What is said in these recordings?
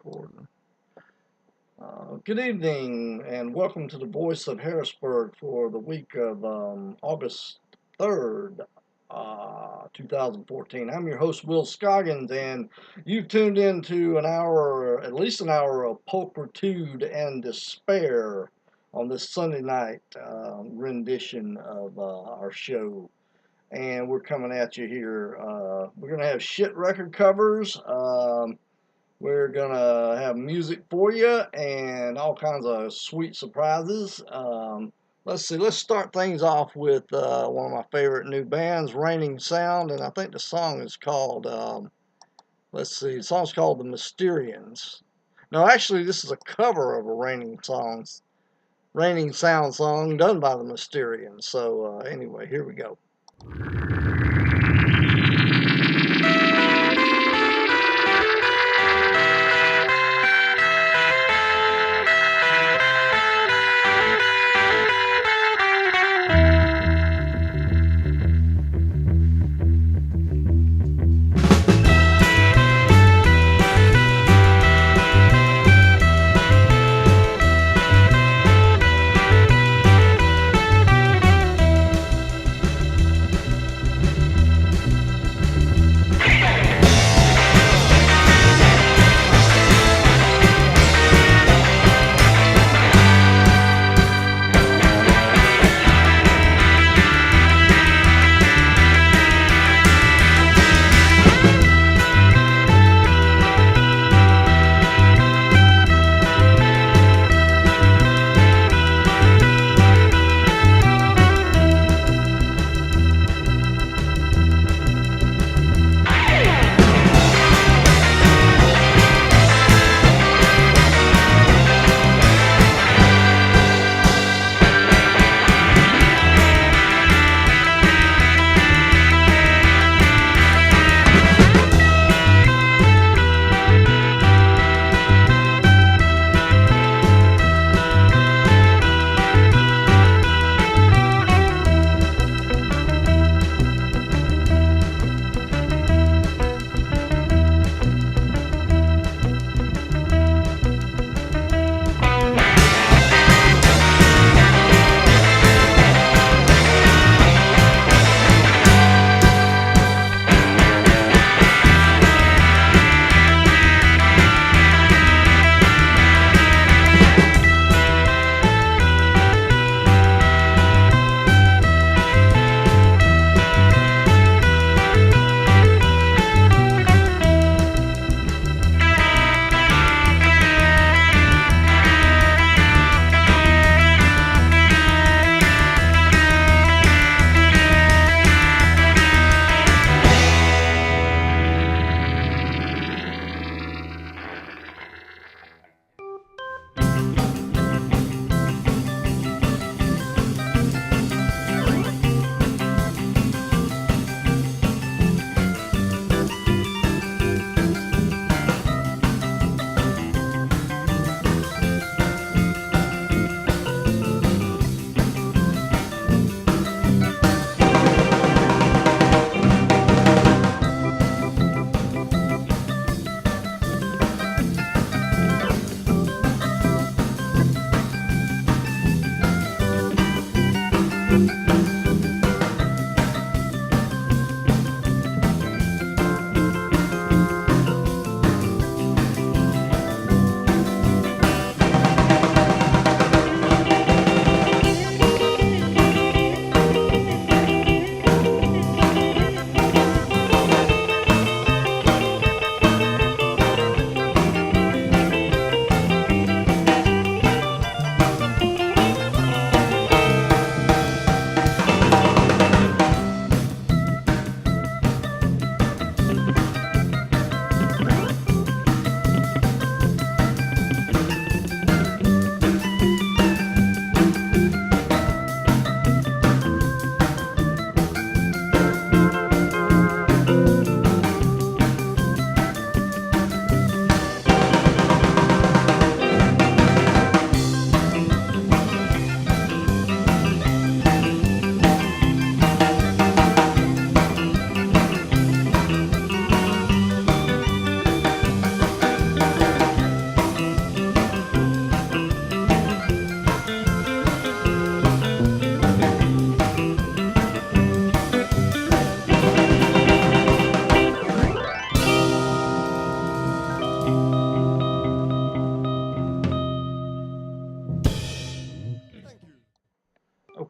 recording. Good evening and welcome to the Voice of Harrisburg for the week of August 3rd, 2014. I'm your host, Will Scoggins, and you've tuned into an hour, at least an hour of pulchritude and despair on this Sunday night rendition of our show. And we're coming at you here. We're going to have shit record covers. We're going to have music for you and all kinds of sweet surprises. Let's see. Let's start things off with one of my favorite new bands, Raining Sound. And I think the song is called, let's see, the song's called The Mysterians. No, actually, this is a cover of a Raining Sound song done by the Mysterians. So anyway, here we go.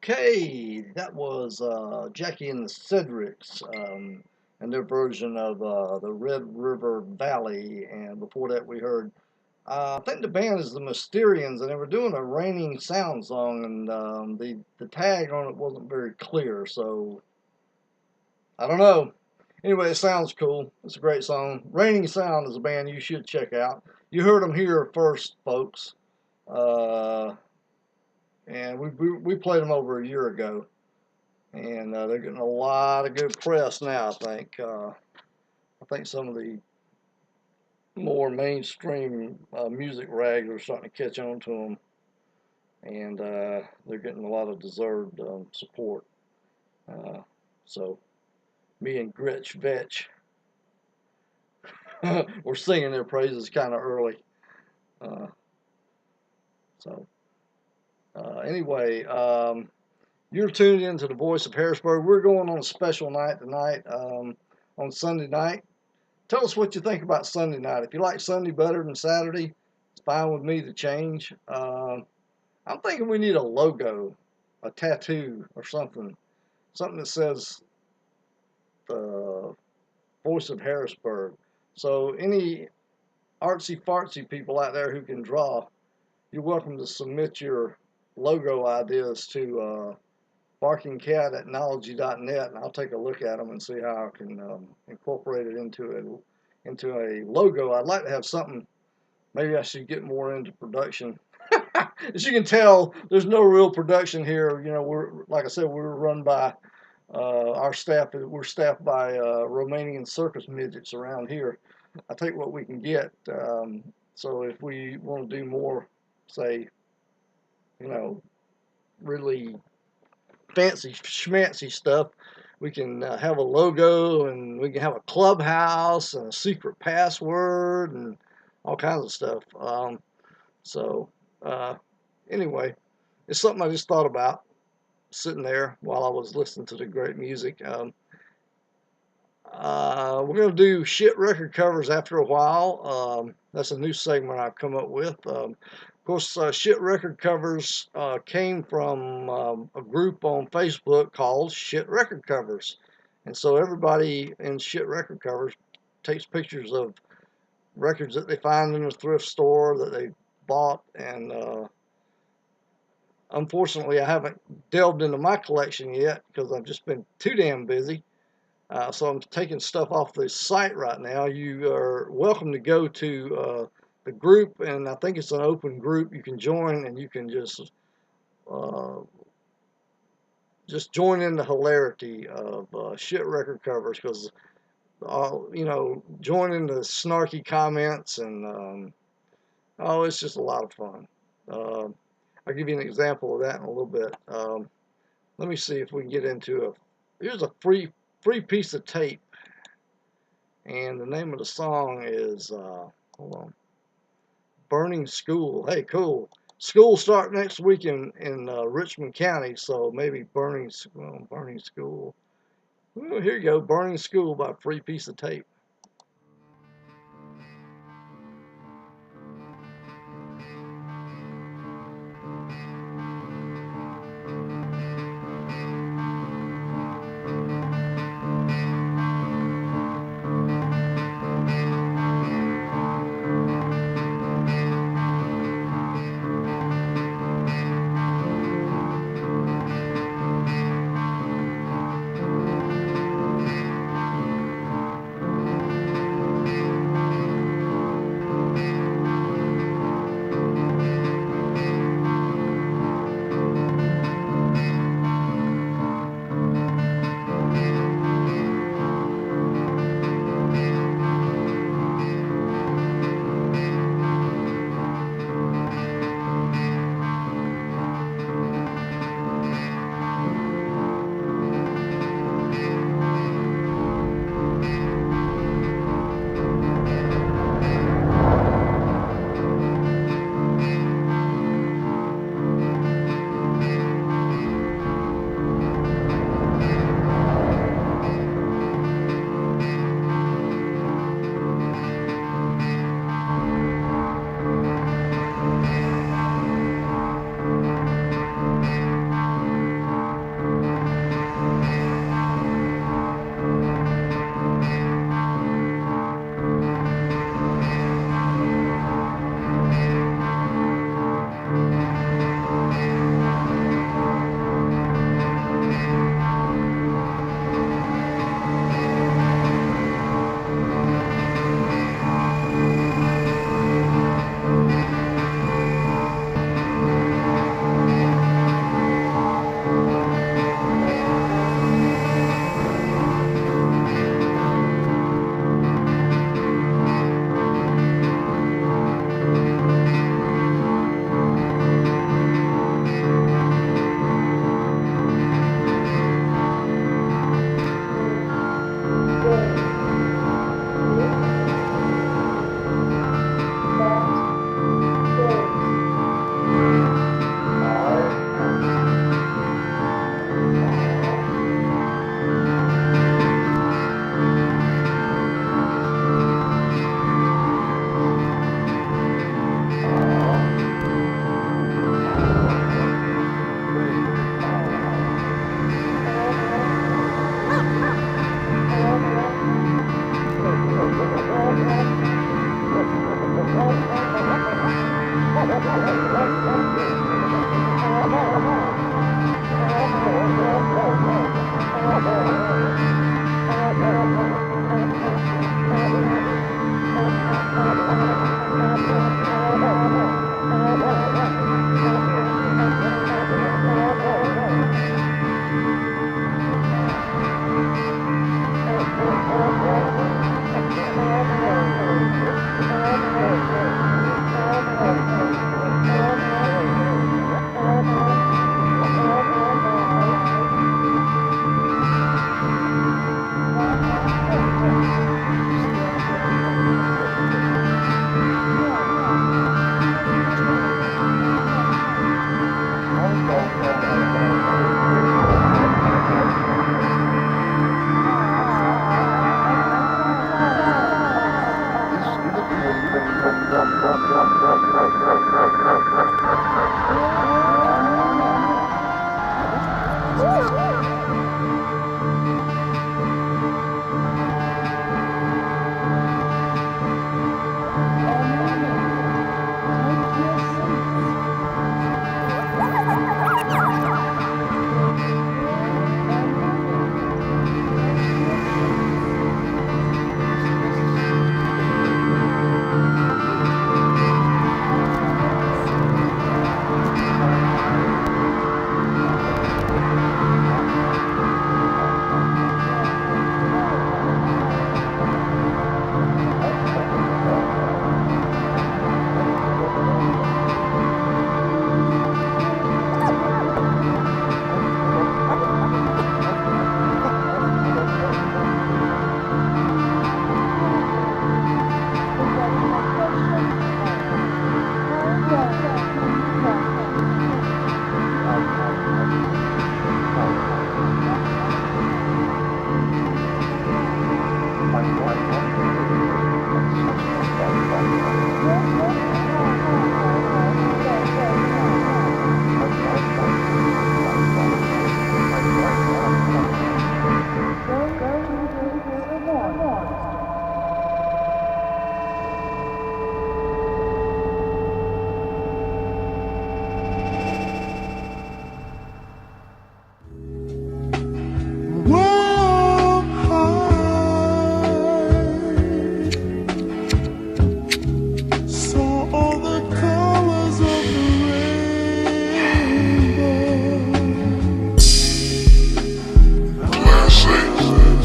Okay, that was Jackie and the Cedrics and their version of the Red River Valley. And before that, we heard, I think the band is the Mysterians, and they were doing a Raining Sound song, and the tag on it wasn't very clear, so I don't know. Anyway, it sounds cool. It's a great song. Raining Sound is a band you should check out. You heard them here first, folks. Uh, and we played them over a year ago, and they're getting a lot of good press now. I think some of the more mainstream music rags are starting to catch on to them, and they're getting a lot of deserved support. So me and Gretch Vetch we're singing their praises kind of early. Uh, anyway, you're tuned into the Voice of Harrisburg. We're going on a special night tonight on Sunday night. Tell us what you think about Sunday night. If you like Sunday better than Saturday, it's fine with me to change. I'm thinking we need a logo, a tattoo or something that says the Voice of Harrisburg. So any artsy fartsy people out there who can draw, you're welcome to submit your logo ideas to barkingcat@knology.net, and I'll take a look at them and see how I can incorporate it into a logo. I'd like to have something. Maybe I should get more into production. As you can tell, there's no real production here. You know, like I said, we're run by our staff. We're staffed by Romanian circus midgets around here. I take what we can get. So if we want to do more, say, really fancy schmancy stuff, we can have a logo, and we can have a clubhouse and a secret password and all kinds of stuff. So anyway, it's something I just thought about sitting there while I was listening to the great music. We're going to do shit record covers after a while. That's a new segment I've come up with. Of course, shit record covers came from a group on Facebook called Shit Record Covers. And so everybody in Shit Record Covers takes pictures of records that they find in a thrift store that they bought. And unfortunately, I haven't delved into my collection yet because I've just been too damn busy. So I'm taking stuff off the site right now. You are welcome to go to the group, and I think it's an open group. You can join, and you can just join in the hilarity of shit record covers, because join in the snarky comments, and it's just a lot of fun. I'll give you an example of that in a little bit. Let me see if we can get into here's a free piece of tape, and the name of the song is hold on, Burning School. Hey, cool. School start next week in Richmond County, so maybe Burning School. Ooh, here you go, Burning School by Free Piece of Tape.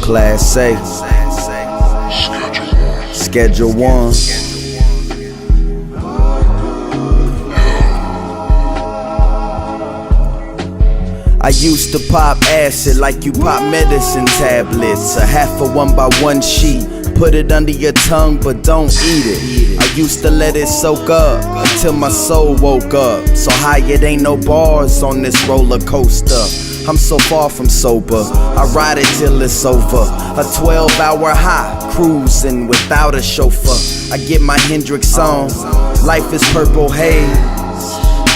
Class A, Schedule 1. I used to pop acid like you pop medicine tablets. A half a 1 by 1 sheet. Put it under your tongue, but don't eat it. I used to let it soak up until my soul woke up. So high it ain't no bars on this roller coaster. I'm so far from sober, I ride it till it's over. A 12-hour high, cruising without a chauffeur. I get my Hendrix on, life is purple haze.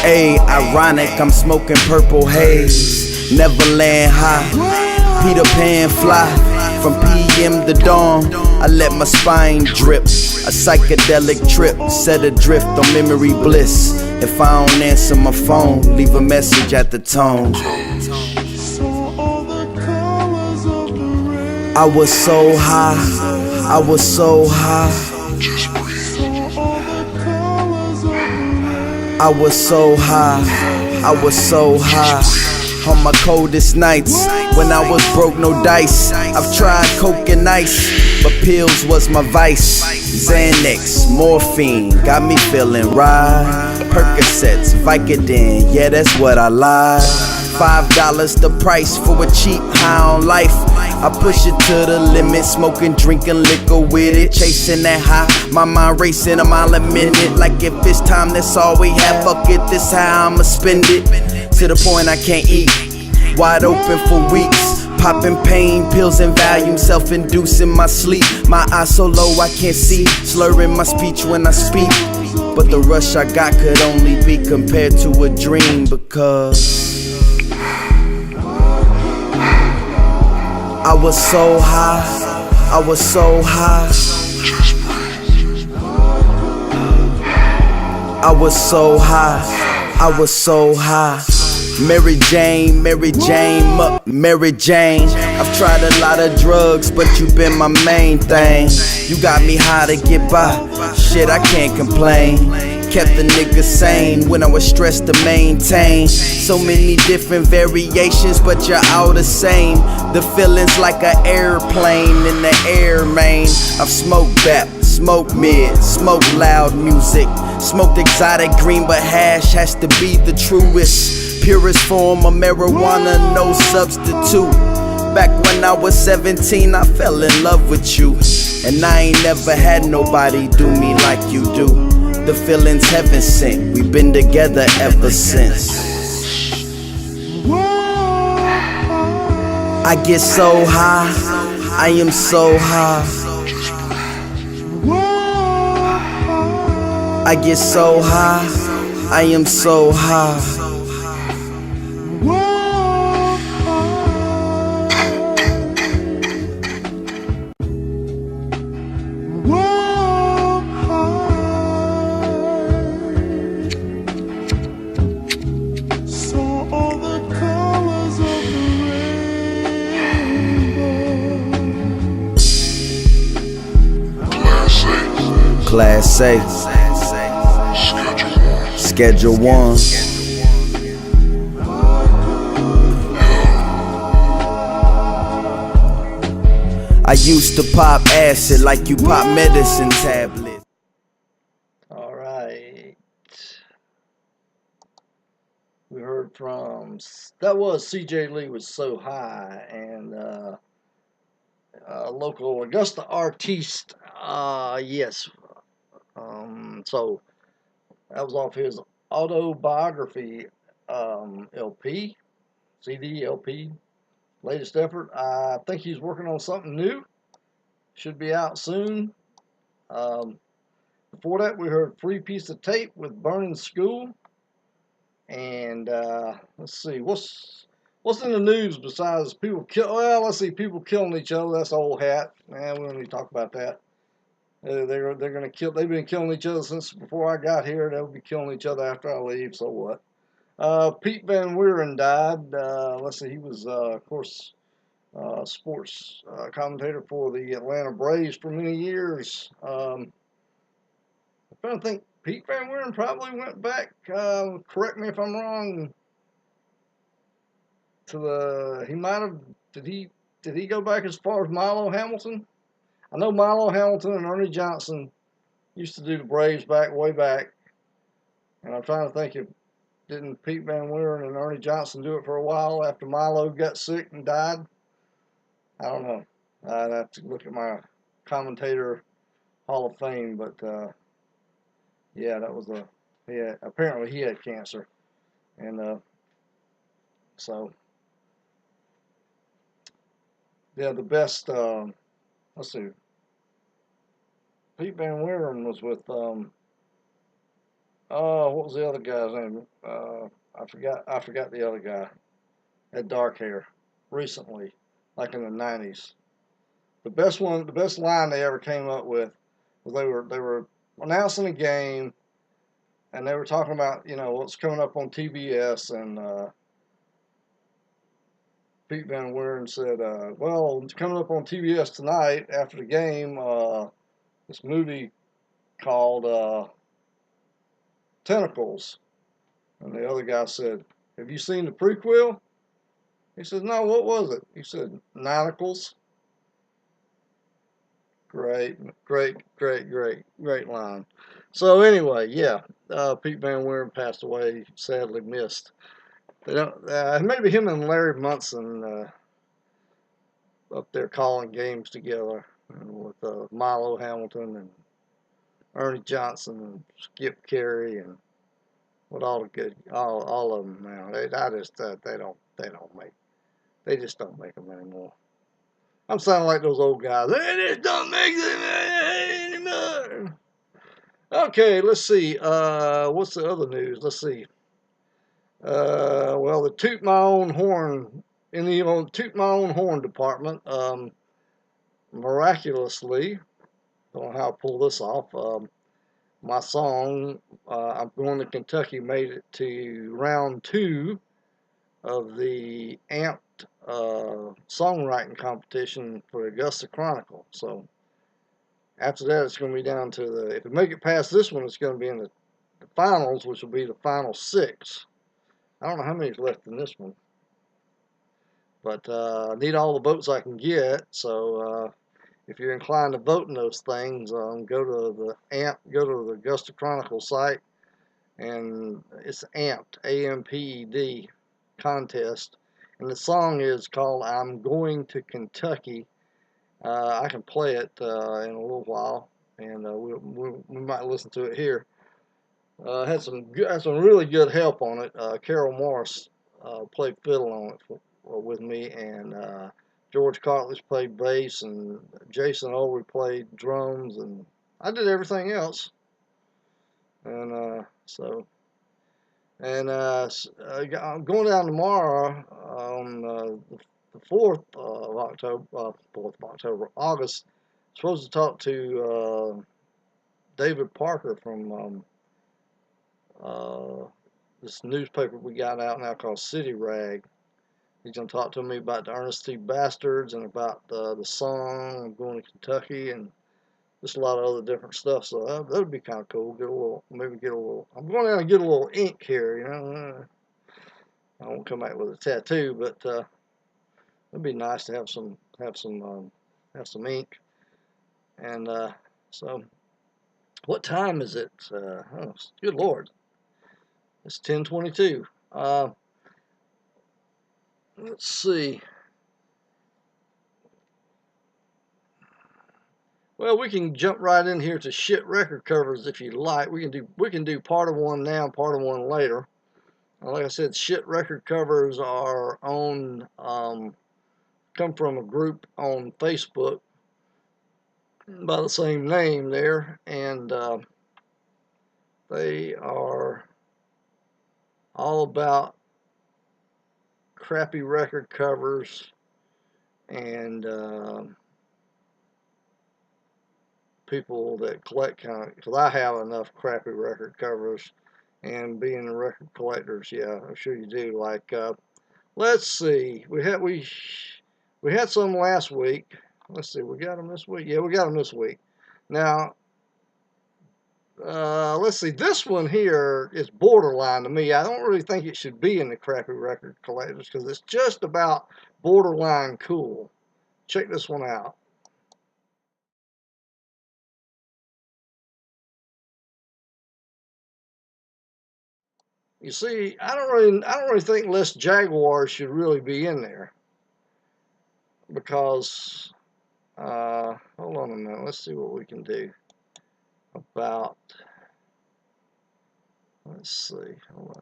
Ayy, ironic, I'm smoking purple haze. Neverland high, Peter Pan fly. From PM to dawn, I let my spine drip. A psychedelic trip, set adrift on memory bliss. If I don't answer my phone, leave a message at the tone. I was so high, I was so high. I was so high, I was so high. On my coldest nights, when I was broke, no dice. I've tried coke and ice, but pills was my vice. Xanax, morphine, got me feeling right. Percocets, Vicodin, yeah, that's what I like. $5 the price for a cheap high on life. I push it to the limit, smoking, drinking liquor with it, chasing that high. My mind racing a mile a minute, like if it's time, that's all we have. Fuck it, this how I'ma spend it. To the point I can't eat, wide open for weeks. Popping pain pills and Valium, self-inducing my sleep. My eyes so low I can't see, slurring my speech when I speak. But the rush I got could only be compared to a dream, because I was so high, I was so high. I was so high, I was so high. Mary Jane, Mary Jane, Mary Jane. I've tried a lot of drugs, but you been my main thing. You got me high to get by, shit, I can't complain. Kept the nigga sane when I was stressed to maintain. So many different variations, but you're all the same. The feeling's like an airplane in the air, man. I've smoked bap, smoked mid, smoked loud music, smoked exotic green, but hash has to be the truest. Purest form of marijuana, no substitute. Back when I was 17, I fell in love with you. And I ain't never had nobody do me like you do. The feeling's heaven sent, we've been together ever since. I get so high, I am so high. I get so high, I am so high. Class A, Schedule 1. I used to pop acid like you pop medicine tablets. All right. We heard from, that was CJ Lee was So High, and local Augusta artiste. Yes. So that was off his autobiography LP, CD, LP, latest effort. I think he's working on something new. Should be out soon. Before that, we heard Free Piece of Tape with Burning School. And let's see, what's in the news besides people people killing each other. That's old hat. Man, we don't need to talk about that. They're gonna kill. They've been killing each other since before I got here. They'll be killing each other after I leave. So what? Pete Van Wieren died. Let's see, he was of course sports commentator for the Atlanta Braves for many years. I'm trying to think. Pete Van Wieren probably went back. Correct me if I'm wrong. To the he might have did he go back as far as Milo Hamilton? I know Milo Hamilton and Ernie Johnson used to do the Braves way back, and I'm trying to think if didn't Pete Van Wieren and Ernie Johnson do it for a while after Milo got sick and died? I don't know. I'd have to look at my commentator Hall of Fame, but yeah, that was apparently he had cancer, and so yeah, the best. Let's see. Pete Van Wieren was with what was the other guy's name? I forgot the other guy. Had dark hair recently, like in the 90s. The best line they ever came up with was they were announcing a game, and they were talking about what's coming up on TBS, and Pete Van Wieren said, "Well, it's coming up on TBS tonight after the game. This movie called Tentacles." And the other guy said, "Have you seen the prequel?" He says, "No, what was it?" He said, "Nanacles." Great line. So anyway, yeah, Pete Van Wieren passed away, sadly missed. They don't, maybe him and Larry Munson up there calling games together with Milo Hamilton and Ernie Johnson and Skip Carey and with all of them now. They just don't make them anymore. I'm sounding like those old guys. They just don't make them anymore. Okay, let's see. What's the other news? Let's see. Well, the toot my own horn in the toot my own horn department. Miraculously, don't know how to pull this off. My song, I'm Going to Kentucky made it to round 2 of the Amped songwriting competition for Augusta Chronicle. So after that, it's going to be down to if we make it past this one, it's going to be in the finals, which will be the final 6. I don't know how many's left in this one, but I need all the votes I can get. So if you're inclined to vote in those things, go to the Augusta Chronicle site, and it's Amped, AMPED contest, and the song is called "I'm Going to Kentucky." I can play it in a little while, and we might listen to it here. Had some really good help on it. Carol Morris played fiddle on it with me, and George Cartlidge played bass, and Jason Olry played drums, and I did everything else. And I'm going down tomorrow on the 4th of August. Supposed to talk to David Parker from this newspaper we got out now called City Rag. He's going to talk to me about the Ernest T Bastards and about the song "I'm Going to Kentucky" and just a lot of other different stuff. So that'll be kind of cool. I'm going down and get a little ink here, you know. I won't come back with a tattoo, but it'd be nice to have some ink. And so, what time is it? Good Lord, it's 10:22. Let's see. Well, we can jump right in here to shit record covers if you like. We can do part of one now, part of one later. Like I said, shit record covers are come from a group on Facebook by the same name there, and they are all about crappy record covers and people that collect because I have enough crappy record covers, and being a record collectors, yeah, I'm sure you do. Like, let's see, we had some last week. Let's see, we got them this week. Yeah, we got them this week. Now, let's see, this one here is borderline to me. I don't really think it should be in the crappy record collectors because it's just about borderline cool. Check this one out. You see, I don't really think Les Jaguars should really be in there because hold on a minute. Let's see what we can do about. Let's see. Hold on.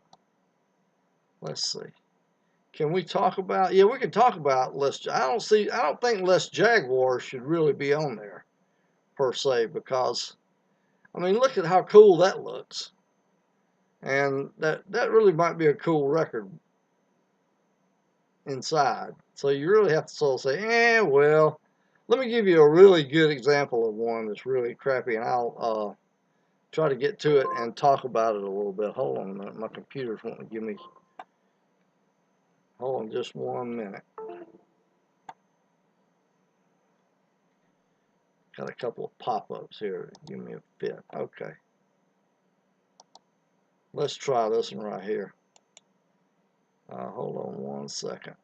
Let's see. Can we talk about? Yeah, we can talk about Les. I don't think Les Jaguars should really be on there per se because I mean, look at how cool that looks, and that really might be a cool record inside. So you really have to sort of say, well, let me give you a really good example of one that's really crappy, and I'll try to get to it and talk about it a little bit. Hold on a minute. My computer's wanting to give me. Hold on just 1 minute. Got a couple of pop-ups here to give me a fit. Okay. Let's try this one right here. Hold on 1 second.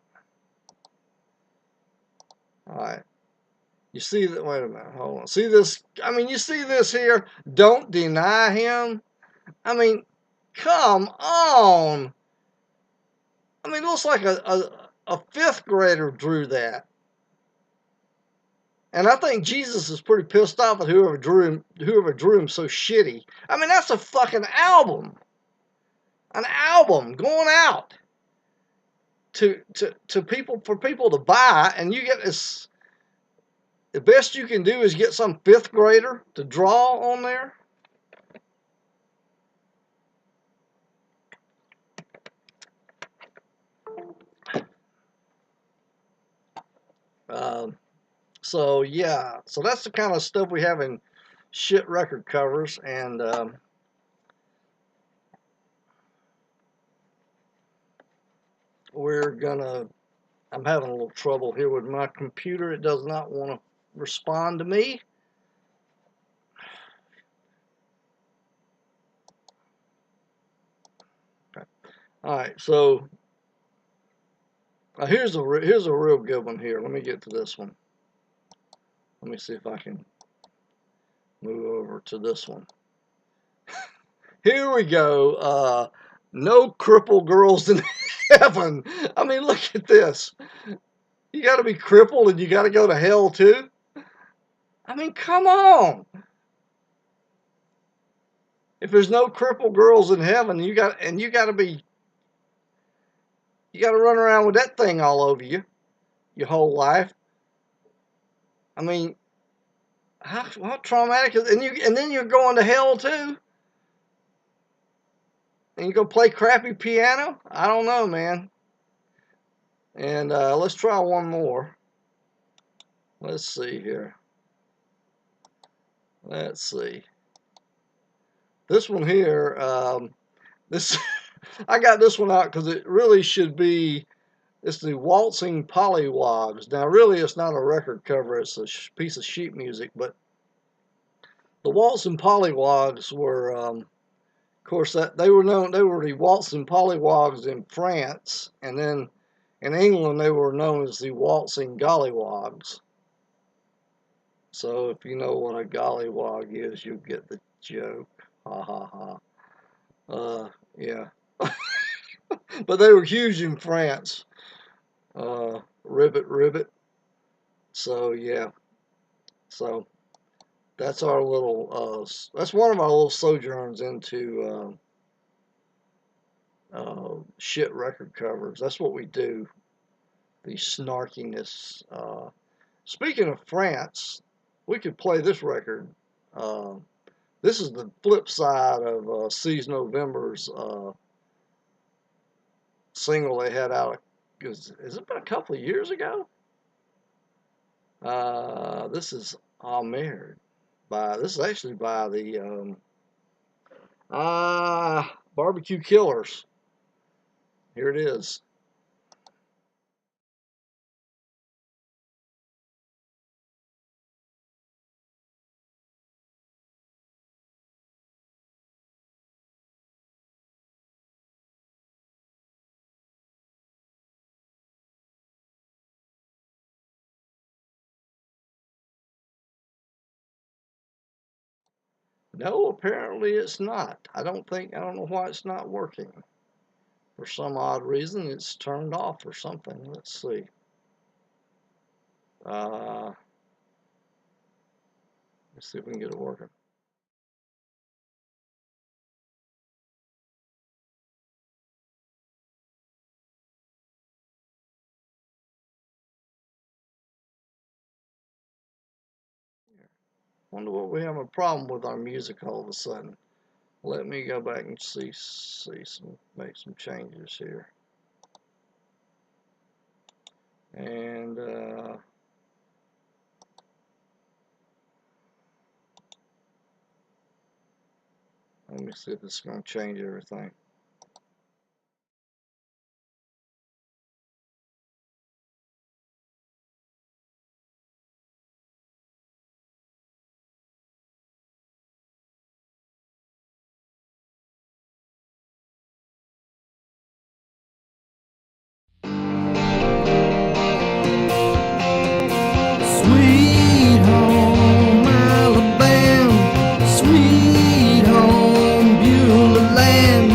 All right. You see that? Wait a minute. Hold on. See this? I mean, you see this here? Don't deny him. I mean, come on. I mean, it looks like a fifth grader drew that. And I think Jesus is pretty pissed off at whoever drew him so shitty. I mean, that's a fucking album. An album going out to people, for people to buy, and you get this. The best you can do is get some fifth grader to draw on there. So yeah, so that's the kind of stuff we have in shit record covers, and I'm having a little trouble here with my computer. It does not want to respond to me. Okay. All right, so here's a real good one here. Let me get to this one. Let me see if I can move over to this one. Here we go. No crippled girls in heaven. I mean, look at this. You got to be crippled and you got to go to hell too? I mean, come on. If there's no crippled girls in heaven, you got to run around with that thing all over you your whole life. I mean, how traumatic is it? And then you're going to hell too? And you go play crappy piano? I don't know, man. And let's try one more. Let's see here. Let's see. This one here, this I got this one out because it really should be. It's the Waltzing Pollywogs. Now, really, it's not a record cover. It's a piece of sheet music. But the Waltzing Pollywogs were, of course, they were the Waltzing Pollywogs in France, and then in England they were known as the Waltzing Gollywogs. So if you know what a gollywog is, you get the joke. Ha ha ha. Yeah. But they were huge in France. Ribbit. So yeah. So that's our little. That's one of our little sojourns into shit record covers. That's what we do. The snarkiness. Speaking of France, we could play this record. This is the flip side of Seize November's single they had out. Has it been a couple of years ago? This is Ahmed. This is actually by the Barbecue Killers. Here it is. No, apparently it's not. I don't know why it's not working. For some odd reason, it's turned off or something. Let's see. Let's see if we can get it working. Wonder what we have a problem with our music all of a sudden. Let me go back and make some changes here. And let me see if this is going to change everything. Sweet home Alabama, sweet home Beulah land.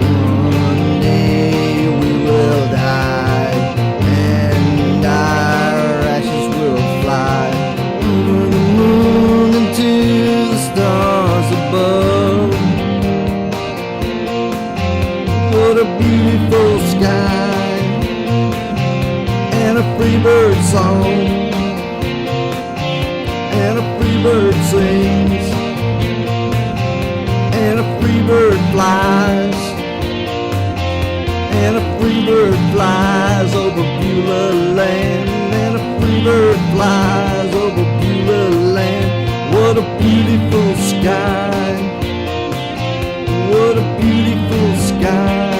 One day we will die, and our ashes will fly over the moon and to the stars above. What a beautiful sky and a free bird song. And a free bird sings, and a free bird flies, and a free bird flies over Beulah land, and a free bird flies over Beulah land. What a beautiful sky, what a beautiful sky.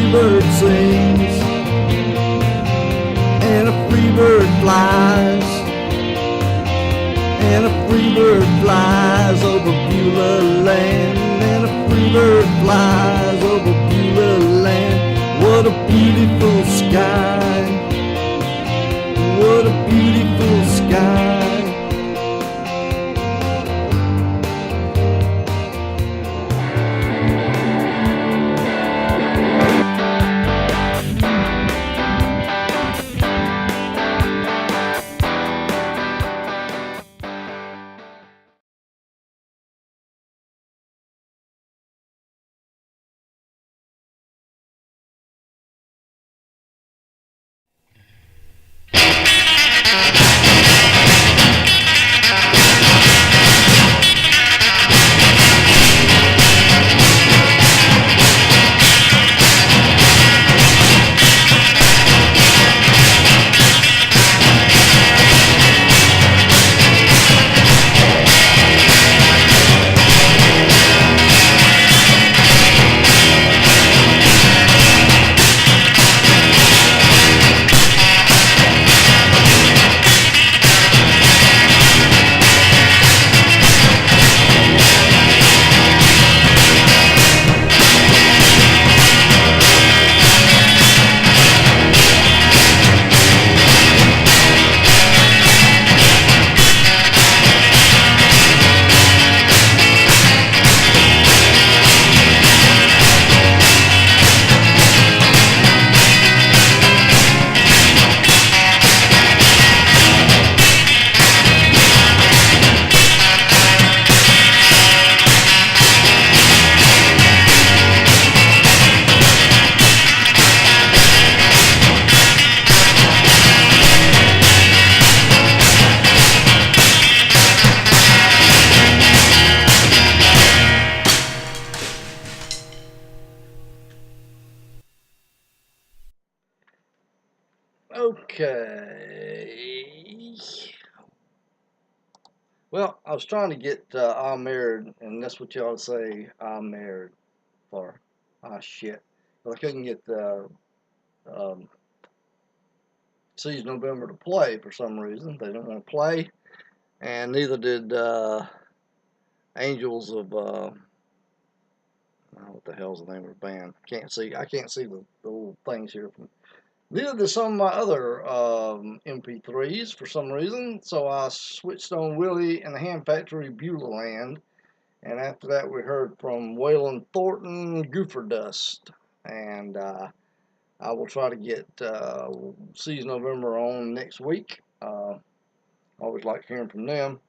free bird sings, and a free bird flies, and a free bird flies over Beulah land, and a free bird flies over Beulah land. What a beautiful sky, what a beautiful sky. Okay. Well, I was trying to get I'm married, and that's what y'all say I'm married for. Ah, shit. But I couldn't get the Seize November to play for some reason. They don't want to play, and neither did Angels of what the hell's the name of the band? I can't see the little things here. Neither did some of my other MP3s for some reason. So I switched on Willie and the Ham Factory Beulah Land, and after that we heard from Waylon Thornton Goofer Dust, and I will try to get Seize November on next week. Always like hearing from them.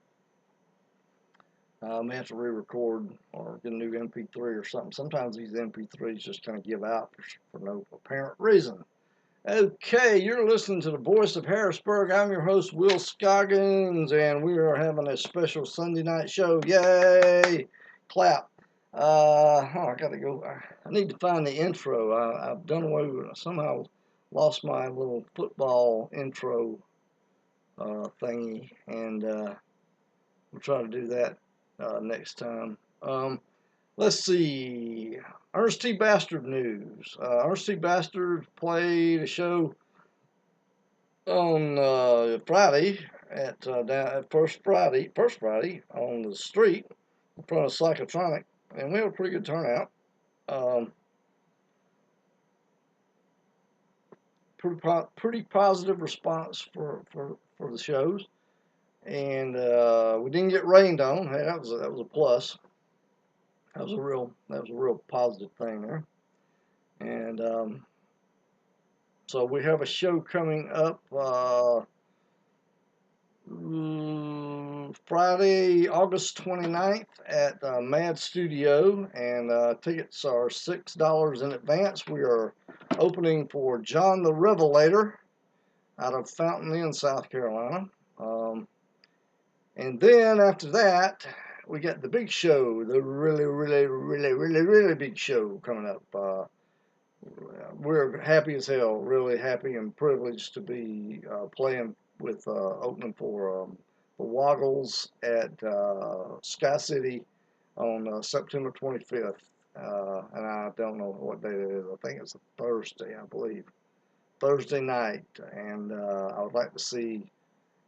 I may have to re-record or get a new MP3 or something. Sometimes these MP3s just kind of give out for no apparent reason. Okay, you're listening to the Voice of Harrisburg. I'm your host, Will Scoggins, and we are having a special Sunday night show. Yay! Clap. I gotta go. I need to find the intro. I've done away with it. Somehow lost my little football intro thingy, and we'll try to do that next time. Let's see. Ernest T Bastard news. Ernest T Bastards played a show on Friday at first Friday on the street in front of Psychotronic, and we had a pretty good turnout. Pretty positive response for the shows, and we didn't get rained on. Hey, that was a plus. That was a real positive thing there. And so we have a show coming up Friday, August 29th at Mad Studio, and tickets are $6 in advance. We are opening for John the Revelator out of Fountain Inn, South Carolina. And then after that, we got the big show, the really big show coming up. We're happy as hell, really happy and privileged to be playing with opening for the Woggles at Sky City on September 25th. And I don't know what day it is. I think it's a Thursday, I believe. Thursday night, and I would like to see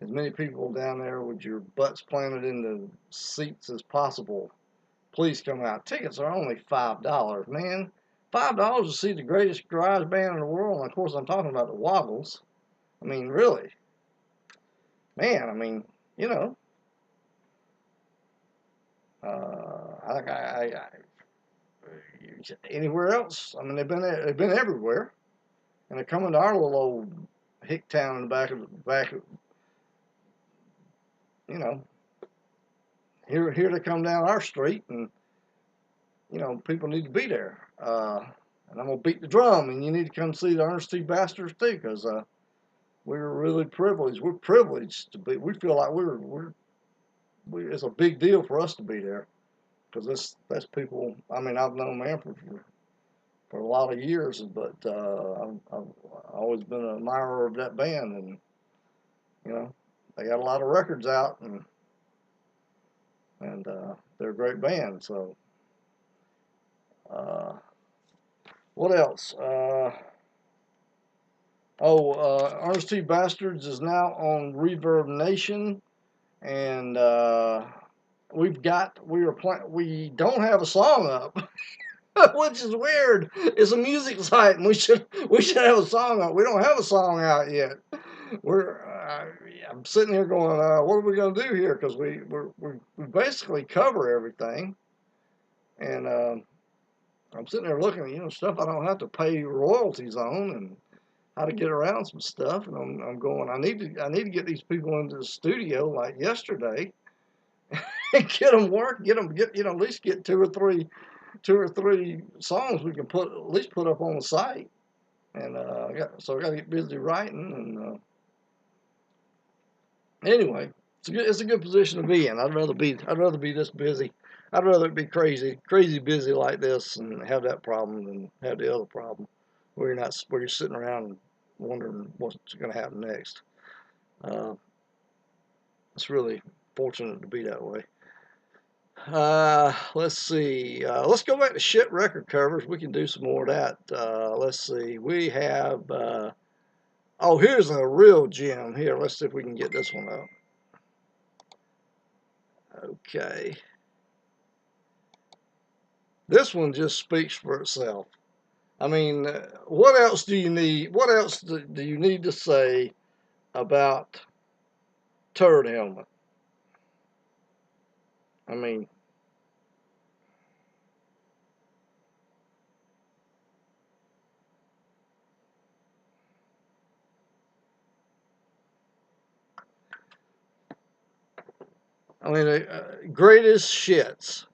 as many people down there with your butts planted in the seats as possible. Please come out. Tickets are only $5, man. $5 to see the greatest garage band in the world. And of course, I'm talking about the Woggles. I mean, really, man. I mean, you know, anywhere else. I mean, they've been everywhere, and they're coming to our little old hick town in the back of, you know, here they come down our street, and you know, people need to be there. And I'm gonna beat the drum, and you need to come see the Ernest T Bastards too, because we're really privileged. We're privileged to be. We feel like it's a big deal for us to be there, because that's people. I mean, I've known Manfred for a lot of years, but I've always been an admirer of that band, and you know, they got a lot of records out, and they're a great band. So, what else? Ernest T Bastards is now on Reverb Nation, and we don't have a song up, which is weird. It's a music site, and we should have a song up. We don't have a song out yet. I'm sitting here going, what are we gonna do here? Because we basically cover everything, and I'm sitting there looking at, you know, stuff I don't have to pay royalties on, and how to get around some stuff. And I'm going, I need to get these people into the studio like yesterday, and get them you know, at least get two or three songs we can at least put up on the site. And I got to get busy writing. And anyway, it's a good position to be in. I'd rather be this busy. I'd rather be crazy busy like this and have that problem than have the other problem where you're sitting around wondering what's going to happen next. It's really fortunate to be that way. Let's see. Let's go back to shit record covers. We can do some more of that. Let's see. We have. Here's a real gem. Here, let's see if we can get this one up. Okay. This one just speaks for itself. I mean, what else do you need? What else do you need to say about Turd Helmet? I mean, greatest shits.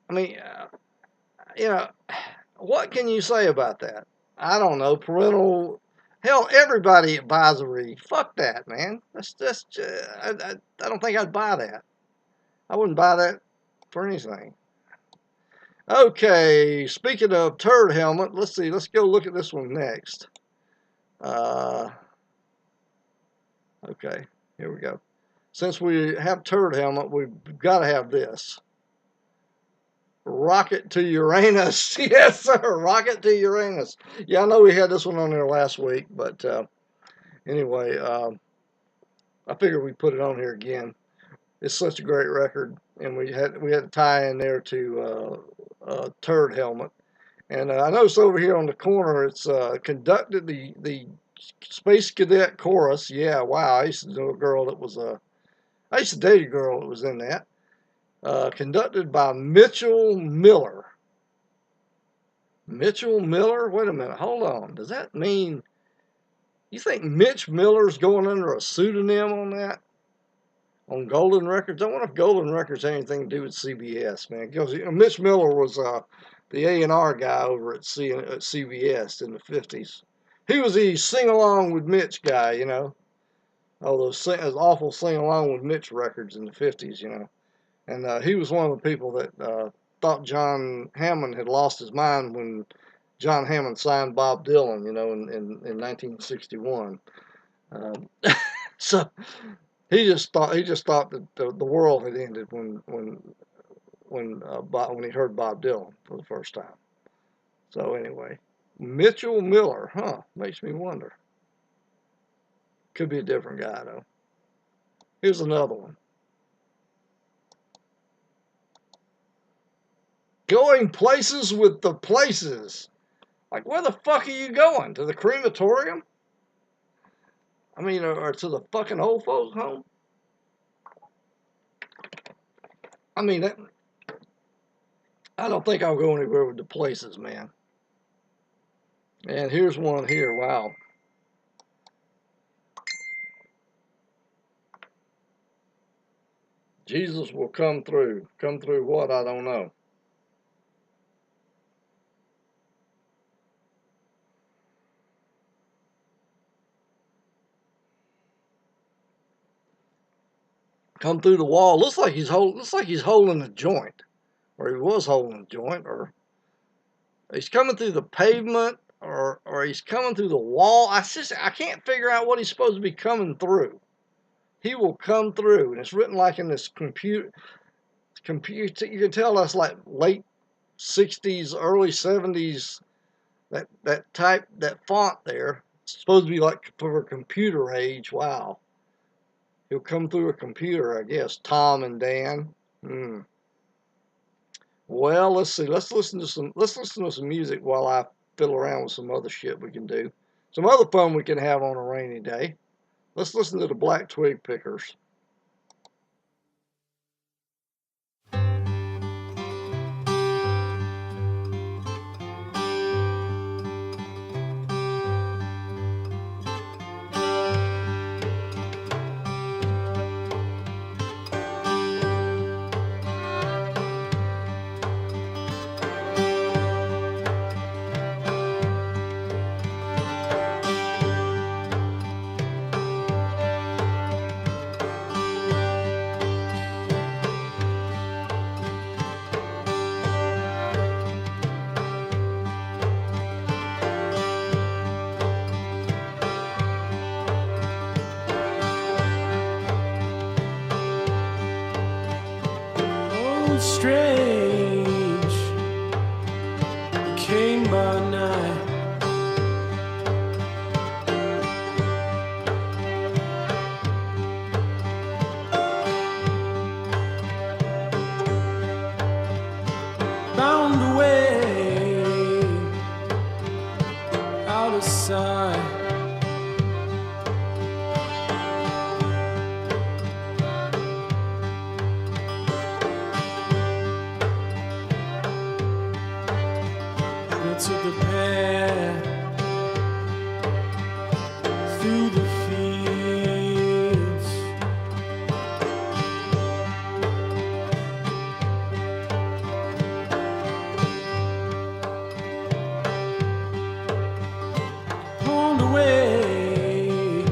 I mean, you know, what can you say about that? I don't know. Parental, hell, everybody advisory. Fuck that, man. I don't think I'd buy that. I wouldn't buy that for anything. Okay, speaking of Turd Helmet, let's see. Let's go look at this one next. Okay, here we go. Since we have Turd Helmet, we've got to have this. Rocket to Uranus. Yes, sir. Rocket to Uranus. Yeah, I know we had this one on there last week, but anyway, I figured we'd put it on here again. It's such a great record, and we had to tie in there to Turd Helmet. And I noticed over here on the corner, it's conducted the Space Cadet Chorus. Yeah, wow. I used to know a girl that was I used to date a girl that was in that. Conducted by Mitchell Miller. Mitchell Miller? Wait a minute. Hold on. Does that mean you think Mitch Miller's going under a pseudonym on that? On Golden Records? I wonder if Golden Records had anything to do with CBS, man. Because you know, Mitch Miller was the A&R guy over at CBS in the 50s. He was the sing-along with Mitch guy, you know. All those awful sing-along with Mitch records in the 50s, you know. And he was one of the people that thought John Hammond had lost his mind when John Hammond signed Bob Dylan, you know, in 1961. So he just thought that the world had ended when he heard Bob Dylan for the first time. So anyway, Mitchell Miller, huh? Makes me wonder. Could be a different guy though. Here's another one. Going places with the places. Like, where the fuck are you going? To the crematorium? I mean, or to the fucking old folks' home? I mean, I don't think I'll go anywhere with the places, man. And here's one here. Wow. Jesus will come through. Come through what? I don't know. Come through the wall. Looks like he's holding a joint, or he was holding a joint, or he's coming through the pavement, or he's coming through the wall. I can't figure out what he's supposed to be coming through. He will come through, and it's written like in this computer. You can tell that's like late 60s, early 70s. That font there. It's supposed to be like for a computer age. Wow. He'll come through a computer, I guess. Tom and Dan. Well, let's see. Let's listen to some music while I fiddle around with some other shit we can do. Some other fun we can have on a rainy day. Let's listen to the Black Twig Pickers. Strange, it came by night. Bound away, out of sight. To the path through the fields, pulled away,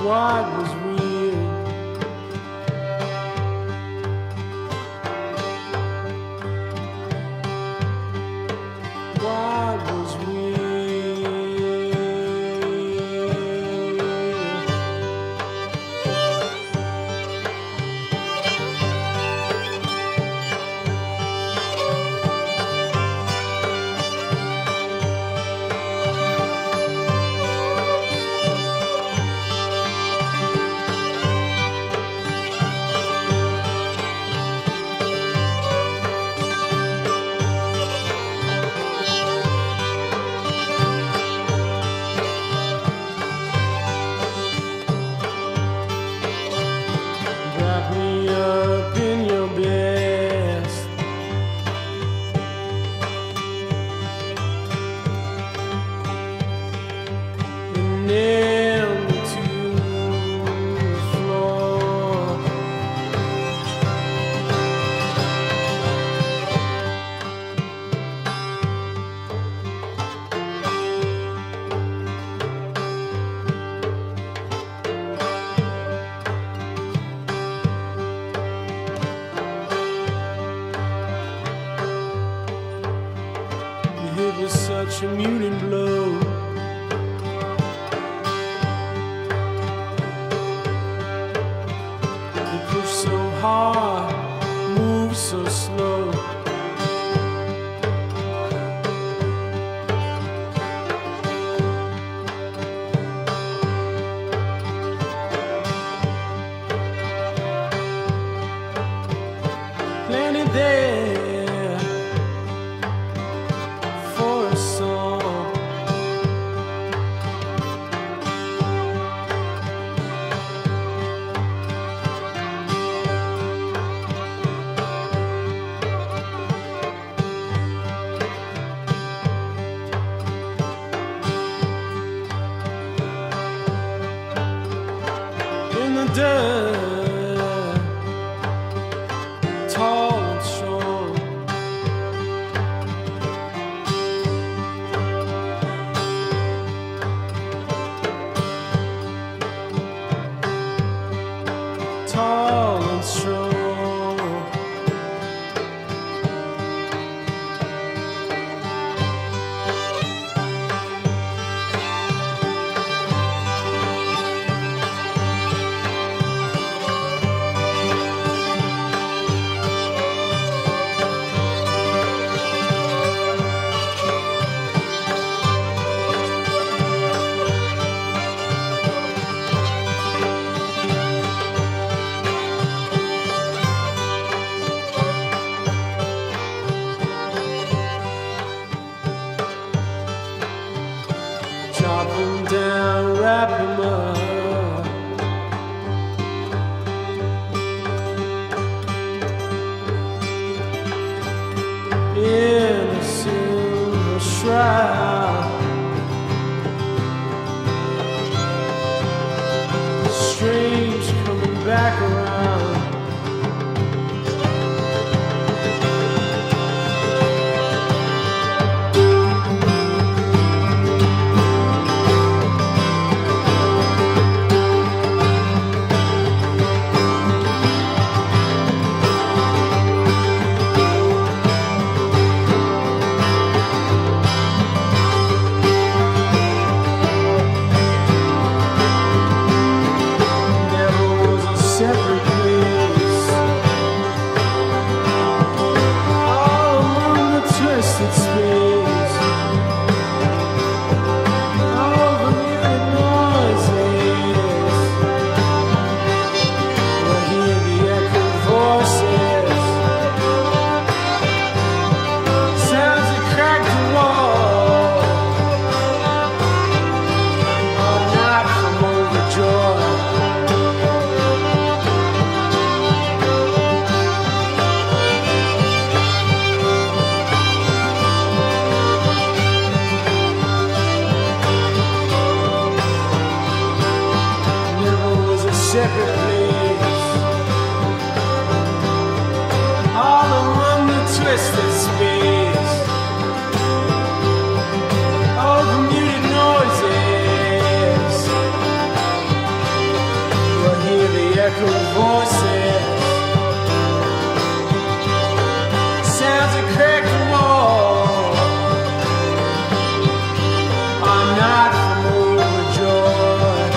what was real. What was such a muted blow? It pushed so hard, moved move so slow. Planted there for a song. In the dirt, tall and strong. Tall and strong. Chop 'em down, wrap 'em up. In a silver shroud. Strange coming back around. Never was a separate place. All along the twisted space. All the muted noises. I hear the echo voices. Sounds that crack the wall. Are not from overjoyed. Never was a separate place. All among the twisted space. All the muted noises. You hear the echo voices. Sounds that crack the wall. I'm not from overjoyed.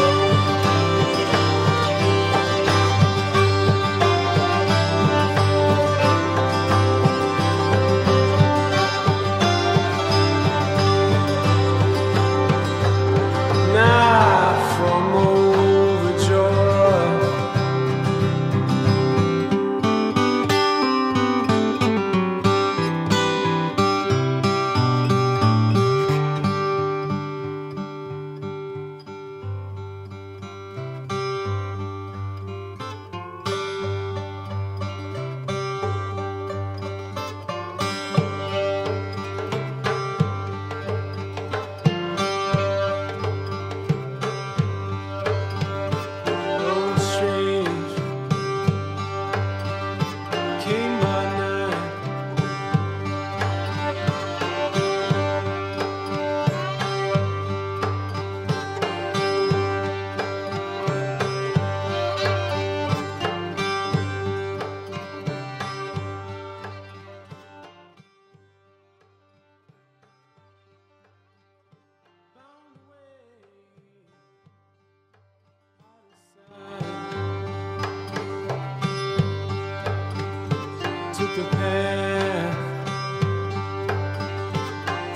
took the path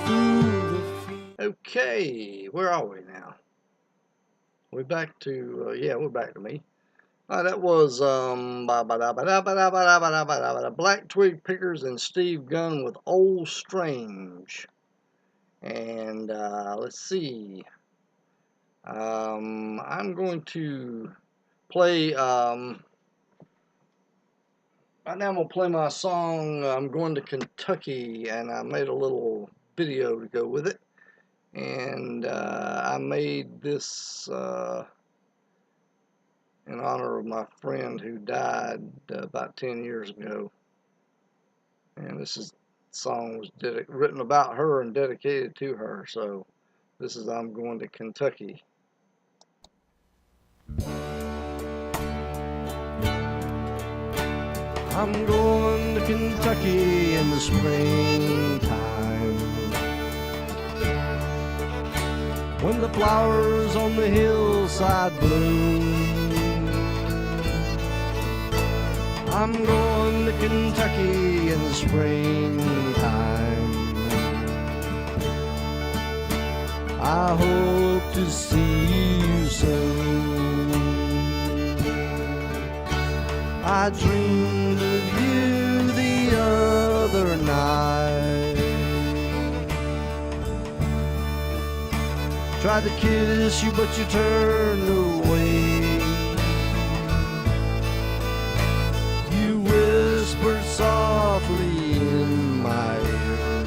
through the field. Okay, where are we now? We're back to, yeah, we're back to me. That was Black Twig Pickers and Steve Gunn with Old Strange. And let's see. I'm going to play, right now I'm going to play my song, I'm Going to Kentucky, and I made a little video to go with it. And I made this in honor of my friend who died about 10 years ago. And this song was written about her and dedicated to her. So this is I'm Going to Kentucky. I'm going to Kentucky in the springtime, when the flowers on the hillside bloom. I'm going to Kentucky in the springtime. I hope to see you soon. I dreamed of you the other night. Tried to kiss you, but you turned away. You whispered softly in my ear.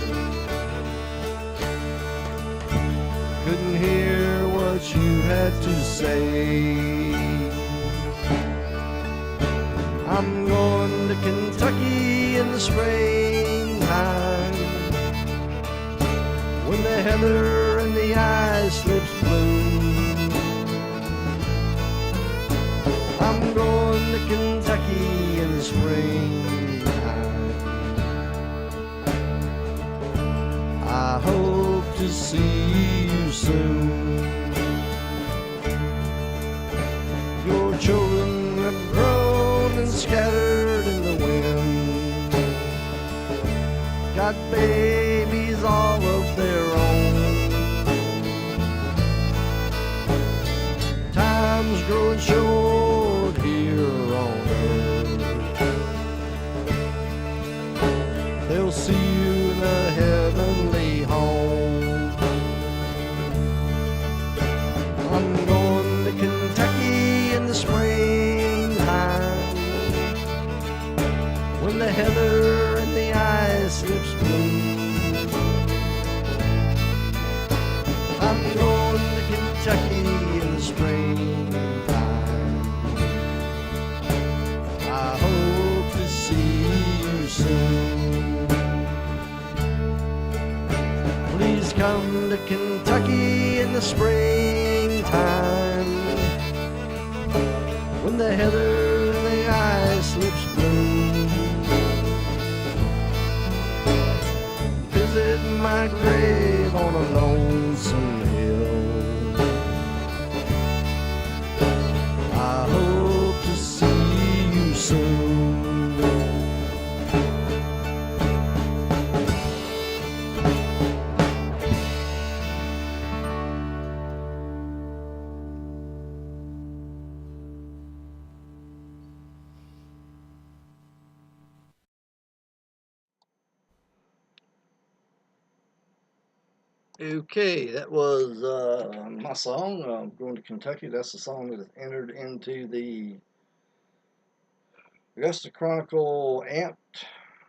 Couldn't hear what you had to say. I'm going to Kentucky in the springtime, when the heather and the ice lips bloom. I'm going to Kentucky in the springtime. I hope to see you soon. Your children have grown and scattered in the wind, got babies all of their own. Time's growing short here on earth. They'll see you in a heavenly home. I'm going to Kentucky in the springtime, when the heather and the ice lips bloom. I'm going to Kentucky in the springtime. I hope to see you soon. Please come to Kentucky in the springtime, when the heather and the ice lips bloom. Visit my grave on a lonesome hill. I hope to see you soon. Okay, that was my song, Going to Kentucky. That's the song that is entered into the Augusta Chronicle Amped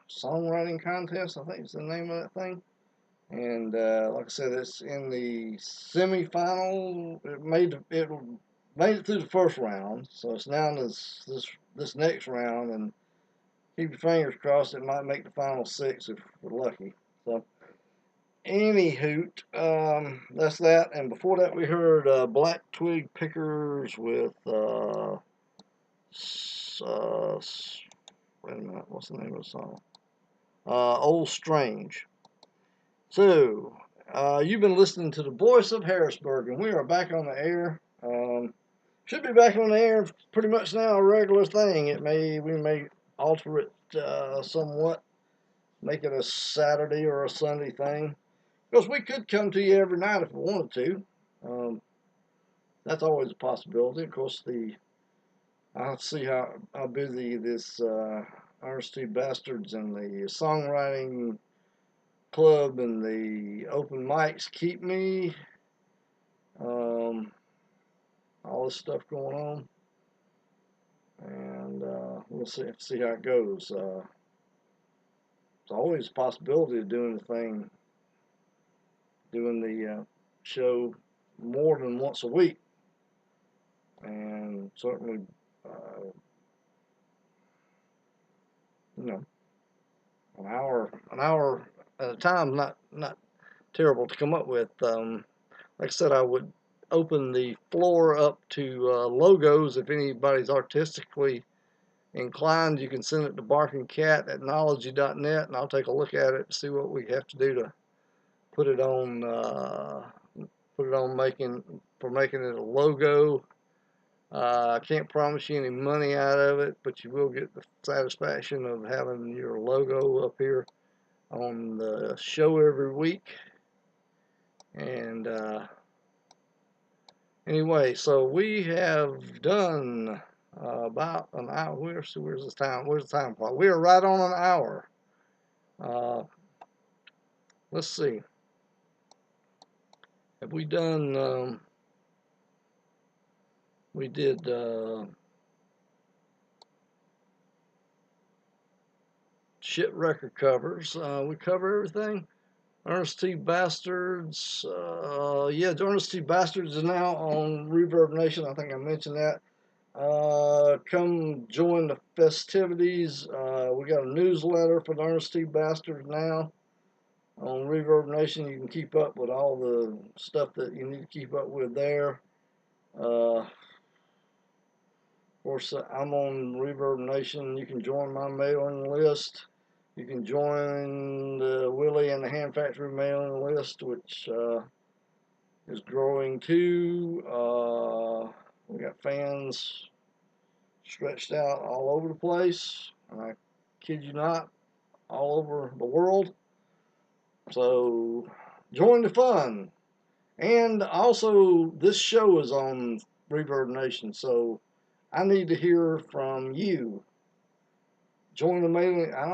Songwriting Contest, I think is the name of that thing. And like I said, it's in the semi-final. It made it through the first round, so it's now in this next round. And keep your fingers crossed, it might make the final six if we're lucky. So, any hoot, that's that. And before that, we heard Black Twig Pickers with wait a minute, what's the name of the song? Old Strange. So, you've been listening to the Voice of Harrisburg, and we are back on the air. Should be back on the air pretty much now, a regular thing. We may alter it somewhat. Make it a Saturday or a Sunday thing. Because we could come to you every night if we wanted to. That's always a possibility. Of course, I'll see how busy this Ernest T Bastards and the songwriting club and the open mics keep me. All this stuff going on, and we'll see how it goes. It's always a possibility of doing the show more than once a week, and certainly, you know, an hour at a time, not terrible to come up with. Like I said, I would open the floor up to logos. If anybody's artistically inclined, you can send it to barkingcat@knology.net, and I'll take a look at it and see what we have to do to put it on making it a logo. I can't promise you any money out of it, but you will get the satisfaction of having your logo up here on the show every week. And anyway, so we have done about an hour. Where's the time? Where's the time clock? We are right on an hour. Let's see. Have we done? We did shit record covers. We cover everything. Ernest T Bastards. Yeah, Ernest T Bastards is now on Reverb Nation. I think I mentioned that. Come join the festivities. We got a newsletter for the Ernest T Bastards now on Reverb Nation. You can keep up with all the stuff that you need to keep up with there. Of course, I'm on Reverb Nation. You can join my mailing list. You can join the Willie and the Ham Factory mailing list, which is growing too. We got fans stretched out all over the place. I kid you not, all over the world. So join the fun. And also, this show is on Reverb Nation, so I need to hear from you. Join the mailing. I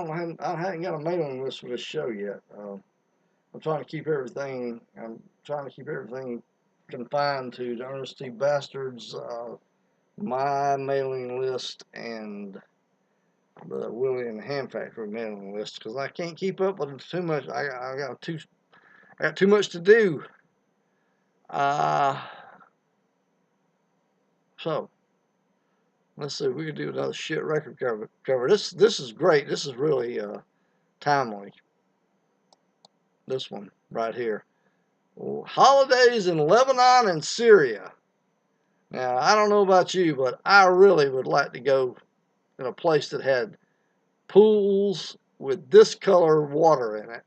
haven't got a mailing list for this show yet. I'm trying to keep everything confined to the Ernest T Bastards, my mailing list, and the Willie and the Ham Factory mailing list, because I can't keep up with it too much. I got too much to do. So let's see. We could do another shit record cover. This is great. This is really timely. This one right here. Holidays in Lebanon and Syria. Now, I don't know about you, but I really would like to go in a place that had pools with this color water in it.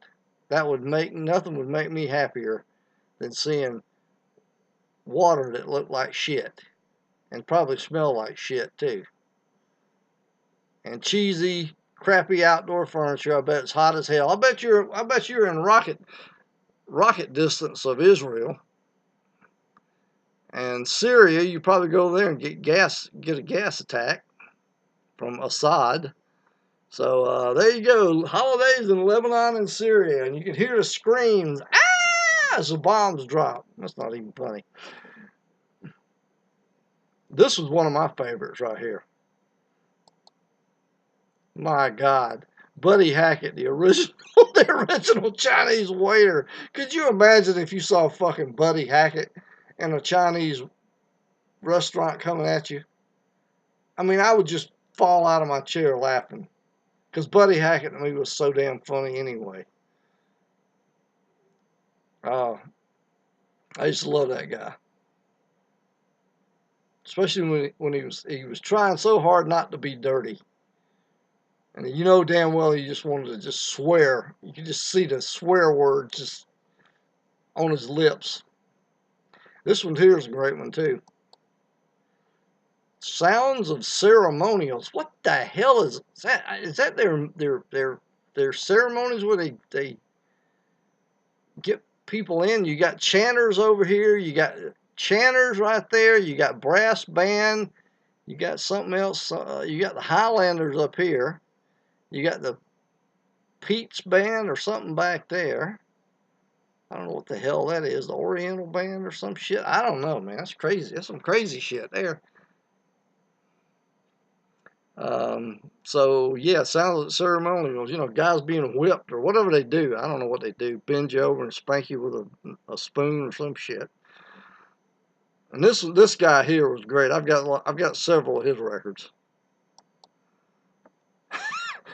Nothing would make me happier than seeing water that looked like shit and probably smelled like shit too. And cheesy, crappy outdoor furniture. I bet it's hot as hell. I bet you're in rocket distance of Israel. And Syria, you probably go there and get a gas attack from Assad. So there you go, holidays in Lebanon and Syria, and you can hear the screams, as the bombs drop. That's not even funny. This was one of my favorites right here. My God, Buddy Hackett, the original Chinese waiter. Could you imagine if you saw fucking Buddy Hackett in a Chinese restaurant coming at you? I mean, I would just fall out of my chair laughing, because Buddy Hackett to me was so damn funny anyway. I used to love that guy, especially when he was trying so hard not to be dirty, and you know damn well he just wanted to just swear. You could just see the swear word just on his lips. This one here is a great one too. Sounds of ceremonials. What the hell is that? Is that their ceremonies where they get people in? You got chanters over here. You got chanters right there. You got brass band. You got something else. You got the Highlanders up here. You got the Pete's band or something back there. I don't know what the hell that is. The Oriental band or some shit. I don't know, man. That's crazy. That's some crazy shit there. So yeah, sounds like ceremonials. You know, guys being whipped or whatever they do. I don't know what they do. Bend you over and spank you with a spoon or some shit. And this guy here was great. I've got several of his records.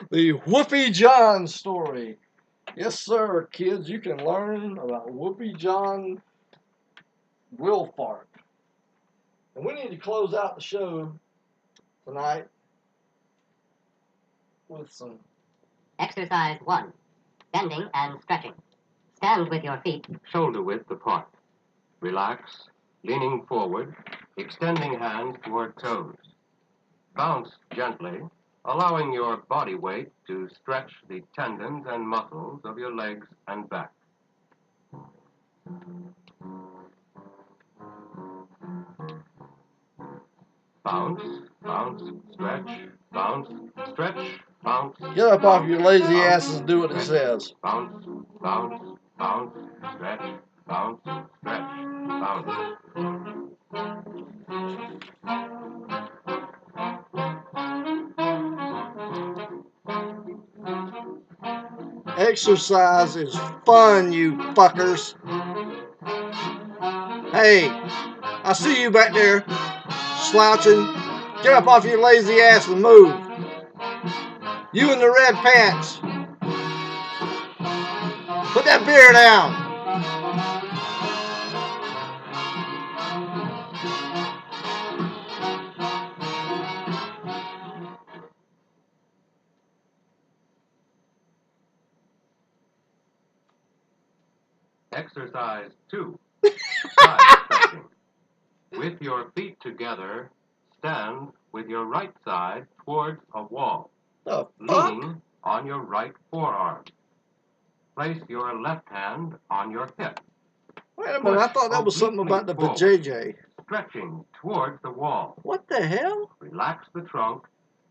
The Whoopie John story. Yes, sir, kids. You can learn about Whoopie John Will Fart. And we need to close out the show tonight with some Exercise 1. Bending and stretching. Stand with your feet shoulder width apart. Relax, leaning forward, extending hands toward toes. Bounce gently, allowing your body weight to stretch the tendons and muscles of your legs and back. Bounce, bounce, stretch, bounce, stretch, bounce. Get up off your lazy asses and do what it says. Bounce, bounce, bounce, stretch, bounce, stretch, bounce. Exercise is fun, you fuckers. Hey, I see you back there slouching. Get up off your lazy ass and move. You in the red pants. Put that beer down. Exercise 2. Side stretching. With your feet together, stand with your right side towards a wall, The fuck? leaning on your right forearm. Place your left hand on your hip. Wait a minute, I thought that was something about the vajayjay. Stretching towards the wall. What the hell? Relax the trunk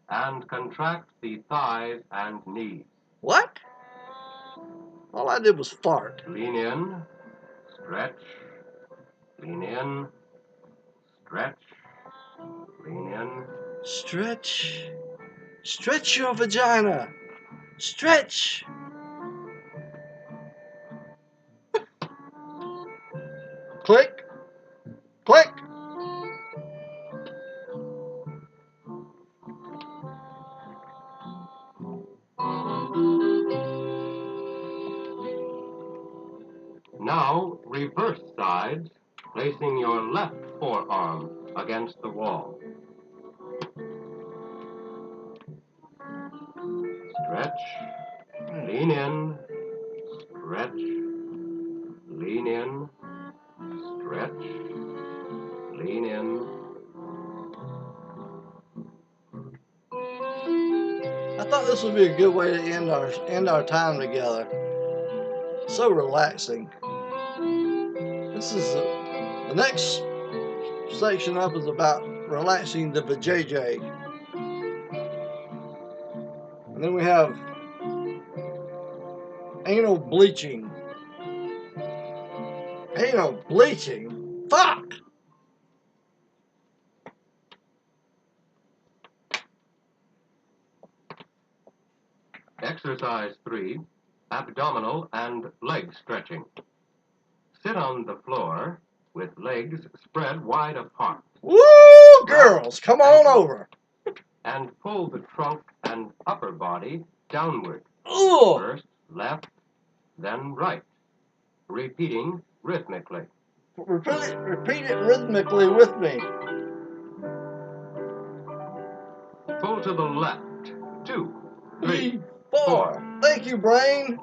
and contract the thighs and knees. What? All I did was fart. Lean in, stretch, lean in, stretch, lean in. Stretch. Stretch your vagina. Stretch. Click. Click. Now, reverse sides, placing your left forearm against the wall. Stretch, lean in, stretch, lean in, stretch, lean in. I thought this would be a good way to end our time together. So relaxing. This is the next section up is about relaxing the vajayjay. And then we have anal bleaching. Anal bleaching? Fuck! Exercise 3, abdominal and leg stretching. Sit on the floor with legs spread wide apart. Woo! Girls, come on over. And pull the trunk and upper body downward. Ugh! First left, then right, repeating rhythmically. Repeat it rhythmically with me. Pull to the left, 2, 3, 4. Thank you, brain.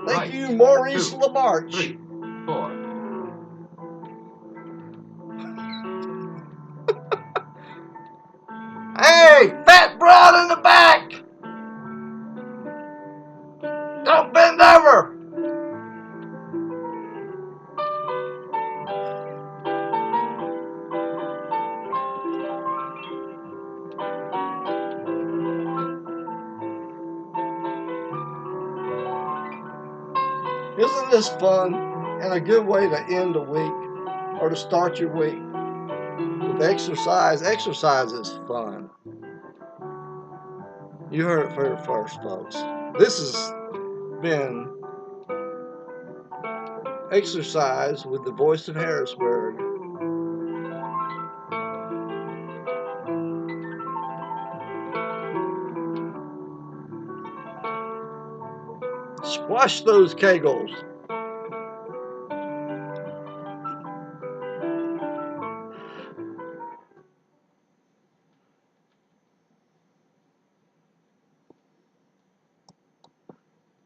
Thank right, you, Maurice 2, LaMarche. 3, 4. out in the back. Don't bend over. Isn't this fun and a good way to end a week or to start your week with exercise? Exercise is fun. You heard it here first, folks. This has been Exercise with the Voice of Harrisburg. Squash those kegels.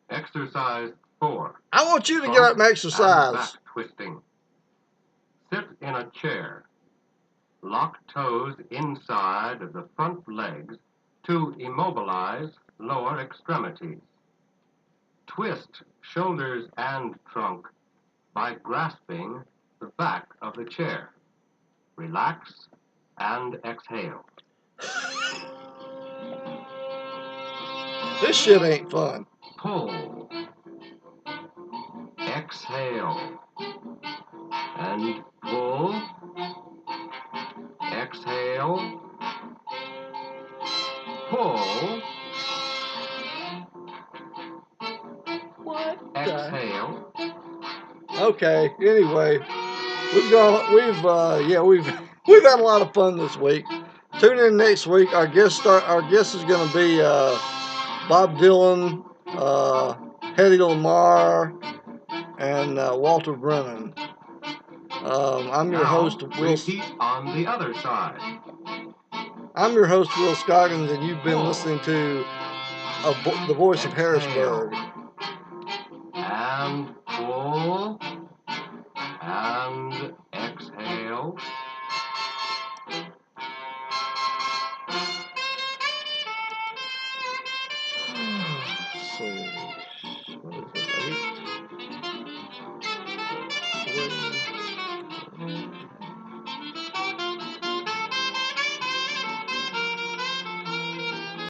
Exercise 4. I want you to get up and Front exercise. back twisting. Sit in a chair. Lock toes inside of the front legs to immobilize lower extremities. Twist shoulders and trunk by grasping the back of the chair. Relax and exhale. This shit ain't fun. Pull. Exhale. And pull. Exhale. Pull. What? Exhale. Okay. Anyway, we've had a lot of fun this week. Tune in next week. Our guest is going to be Bob Dylan, Hedy Lamarr, and Walter Brennan. I'm your host, Will. Repeat on the other side. I'm your host, Will Scoggins, and you've been listening to the Voice of Harrisburg. And pull. And exhale. So, what is it, 8? 20.